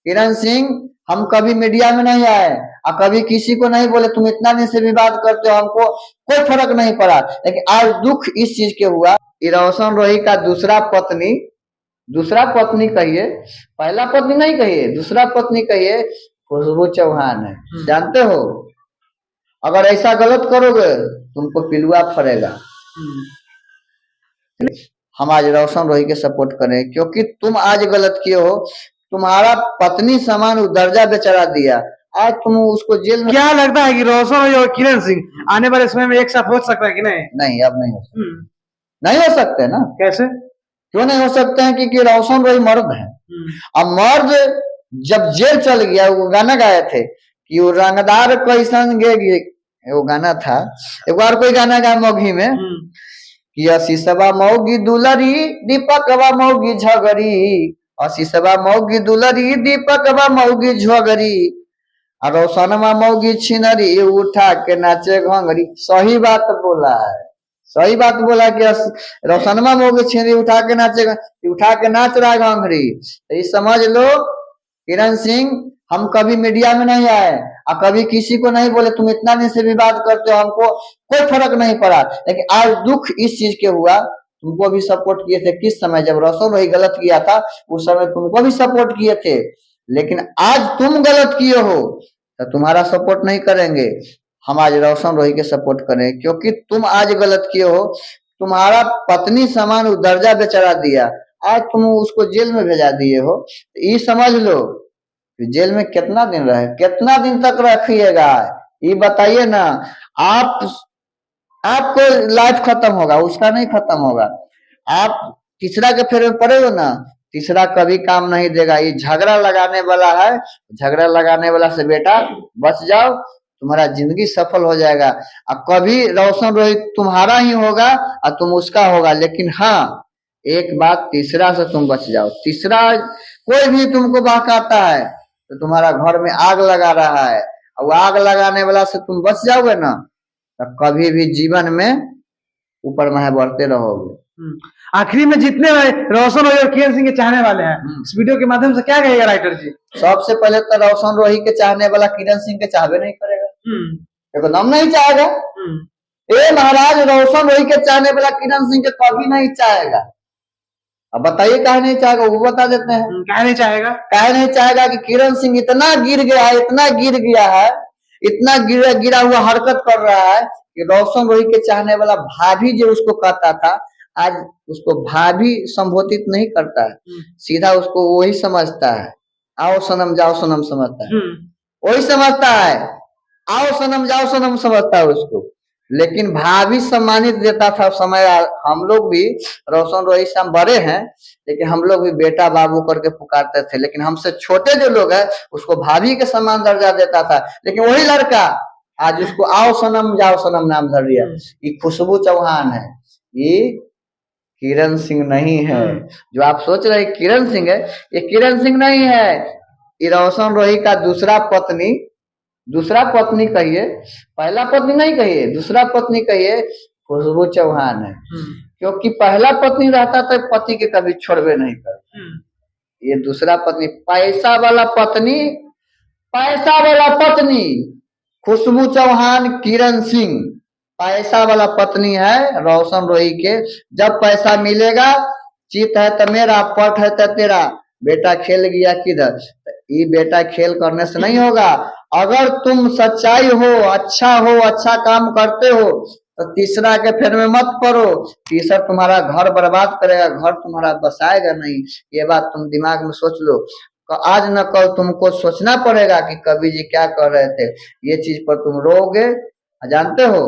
किरण सिंह, हम कभी मीडिया में नहीं आए और कभी किसी को नहीं बोले तुम इतना दिन से विवाद करते हो, हमको कोई फर्क नहीं पड़ा। लेकिन आज दुख इस चीज के हुआ कि रोशन रोही का दूसरा पत्नी कहिए, पहला पत्नी नहीं कहिए, दूसरा पत्नी कहिए, खुशबू चौहान है। जानते हो, अगर ऐसा गलत करोगे तुमको पिलुआ फरेगा। हम आज रोशन रोही के सपोर्ट करें क्योंकि तुम आज गलत किए हो। तुम्हारा पत्नी समान दर्जा बेचारा दिया, आज तुम उसको जेल में। क्या लगता है कि रोशन रोही और किरण सिंह आने वाले समय में एक साथ हो सकता है कि नहीं? नहीं, अब नहीं हो सकते। नहीं हो सकते ना। कैसे? क्यों नहीं हो सकते हैं? क्योंकि रोशन रोही मर्द है। अब मर्द जब जेल चल गया, वो गाना गाए थे कि वो रंगदार कैसन गे, वो गाना था। एक बार कोई गाना गाया मौगी में कि अशीषवा मौगी दुलरी, दीपकवा मौगी झगरी, अशीषवा मौगी दुलरी, दीपकवा मौगी झगरी, और रोशनमा मौगी छिनरी, उठा के नाचे घंगरी। सही बात बोला है, सही बात बोला कि रोशनमा मौगी छिनरी उठा के नाच रहा है घंगरी। तो ये समझ लो किरण सिंह, हम कभी मीडिया में नहीं आए और कभी किसी को नहीं बोले तुम इतना दिन से विवाद करते हो, हमको कोई फर्क नहीं पड़ा। लेकिन आज दुख इस चीज के हुआ, तुमको भी सपोर्ट किए थे किस समय, जब रोशन रोही गलत किया था उस समय तुमको भी सपोर्ट किए थे। लेकिन आज तुम गलत किए हो तो तुम्हारा सपोर्ट नहीं करेंगे। हम आज रोशन रोही के सपोर्ट करें क्योंकि तुम आज गलत किए हो। तुम्हारा पत्नी समान दर्जा बेचारा दिया, आज तुम उसको जेल में भेजा दिए हो। ये समझ लो जेल में कितना दिन रहे, कितना दिन तक रखिएगा, ये बताइए ना। आपको लाइफ खत्म होगा, उसका नहीं खत्म होगा। आप तीसरा के फेर में पड़े हो ना, तीसरा कभी काम नहीं देगा। ये झगड़ा लगाने वाला है, झगड़ा लगाने वाला से बेटा बच जाओ, तुम्हारा जिंदगी सफल हो जाएगा। और कभी रोशन रोही तुम्हारा ही होगा और तुम उसका होगा। लेकिन हाँ, एक बात, तीसरा से तुम बच जाओ। तीसरा कोई भी तुमको बहकाता है तो तुम्हारा घर में आग लगा रहा है, और वो आग लगाने वाला से तुम बच जाओगे ना, तो कभी भी जीवन में ऊपर में बढ़ते रहोगे। आखिरी में जितने रोशन रोही और किरण सिंह के चाहने वाले हैं, इस वीडियो के माध्यम से क्या कहेगा राइटर जी? सबसे पहले तो रोशन रोही के चाहने वाला किरण सिंह के चाहबे नहीं करेगा, एकदम नहीं चाहेगा। ए महाराज, रोशन रोही के चाहने वाला किरण सिंह के कभी नहीं चाहेगा। अब बताइए काहे नहीं चाहेगा, वो बता देते हैं। काहे नहीं चाहेगा? काहे नहीं चाहेगा कि किरण सिंह इतना गिर गया है, इतना गिर गया है, इतना गिरा हुआ हरकत कर रहा है कि रोशन रोही के चाहने वाला भाभी जो उसको कहता था, आज उसको भाभी संबोधित नहीं करता है, सीधा उसको वही समझता है, आओ सनम जाओ सनम समझता है, वही समझता है, आओ सनम जाओ सनम समझता है उसको। लेकिन भाभी सम्मानित देता था समय। हम लोग भी, रोशन रोही से हम बड़े हैं, लेकिन हम लोग भी बेटा बाबू करके पुकारते थे। लेकिन हमसे छोटे जो लोग हैं उसको भाभी के समान दर्जा देता था। लेकिन वही लड़का आज उसको आओ सनम जाओ सनम नाम धर दिया। ये खुशबू चौहान है, ये किरण सिंह नहीं है। जो आप सोच रहे किरण सिंह है, ये किरण सिंह नहीं है। ये रोशन रोही का दूसरा पत्नी कहिए, पहला पत्नी नहीं कहिए, दूसरा पत्नी कहिए, खुशबू चौहान है। क्योंकि पहला पत्नी रहता तो पति के कभी छोड़वे नहीं करता। ये दूसरा पत्नी, पैसा वाला पत्नी खुशबू चौहान, किरण सिंह पैसा वाला पत्नी है रोशन रोही के। जब पैसा मिलेगा, चित है तो मेरा, पट है तो तेरा, बेटा खेल गया किधर। ये बेटा खेल करने से नहीं होगा। अगर तुम सच्चाई हो, अच्छा काम करते हो तो तीसरा के फेर में मत पड़ो। तीसरा तुम्हारा घर बर्बाद करेगा, घर तुम्हारा बसाएगा नहीं। ये बात तुम दिमाग में सोच लो। आज न कल तुमको सोचना पड़ेगा कि कवि जी क्या कर रहे थे। ये चीज पर तुम रोओगे। जानते हो,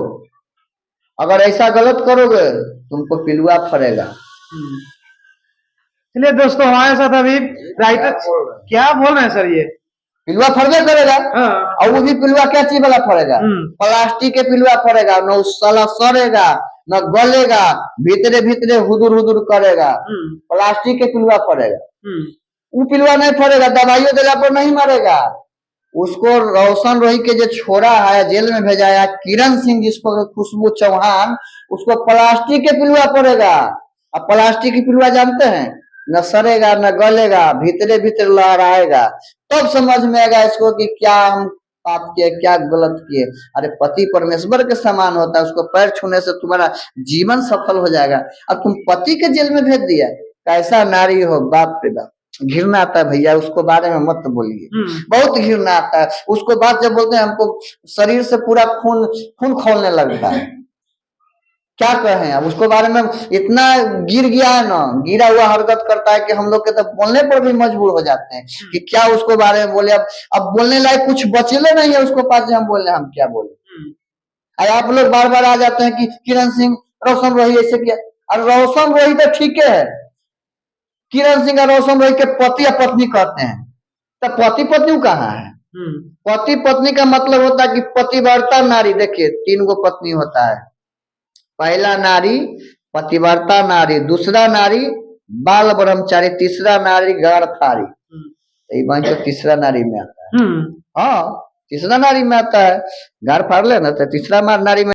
अगर ऐसा गलत करोगे तुमको पिलुआ फरेगा। चलिए दोस्तों, हमारे साथ अभी राइटर क्या बोल रहे हैं सर? ये पिलुआ फरबे करेगा। और वो भी पिलुआ क्या चीज वाला फरेगा? प्लास्टिक के पिलुआ फरेगा। न साला सड़ेगा, न गलेगा, भीतरे भीतरे हुदुर करेगा। प्लास्टिक के पिलुआ फरेगा। वो पिलुआ नहीं फरेगा, दवाइयों देला पर नहीं मरेगा। उसको रोशन रोही के जो छोरा है, जेल में भेजा है किरण सिंह, जिसको खुशबू चौहान, उसको प्लास्टिक के पिलुआ पड़ेगा। अब प्लास्टिक की पिलुआ जानते हैं, न सड़ेगा, न गलेगा, भीतरे भीतर लहराएगा। तब समझ में आएगा इसको कि क्या हम पाप किए, क्या गलत किए। अरे पति परमेश्वर के समान होता है, उसको पैर छूने से तुम्हारा जीवन सफल हो जाएगा। अब तुम पति के जेल में भेज दिया, कैसा नारी हो, बाप रे बाप, घृणा आता है भैया, उसको बारे में मत बोलिए, बहुत घृणा आता है उसको। बात जब बोलते हैं हमको शरीर से पूरा खून खोलने लगता है। क्या कहें अब उसको बारे में, इतना गिर गया है ना, गिरा हुआ हरकत करता है कि हम लोग के तो बोलने पर भी मजबूर हो जाते हैं कि क्या उसको बारे में बोले। अब बोलने लायक कुछ बचले नहीं है उसको पास, हम बोले, हम क्या बोले। आप लोग बार बार आ जाते हैं कि किरण सिंह रोशन रोही ऐसे किया। और रोशन रोही तो ठीक है, किरण सिंह और रोशन रोही के पति या पत्नी कहते हैं, तो पति पत्नी कहाँ है? पति पत्नी का मतलब होता है कि पतिव्रता नारी। देखिए 3 गो पत्नी होता है, पहला नारी पतिव्रता नारी, दूसरा नारी बाल ब्रह्मचारी, तीसरा नारी गारफारी। तो तीसरा नारी में आता है। हाँ, तीसरा नारी में आता है, गार फाड़ लेना तो तीसरा नारी में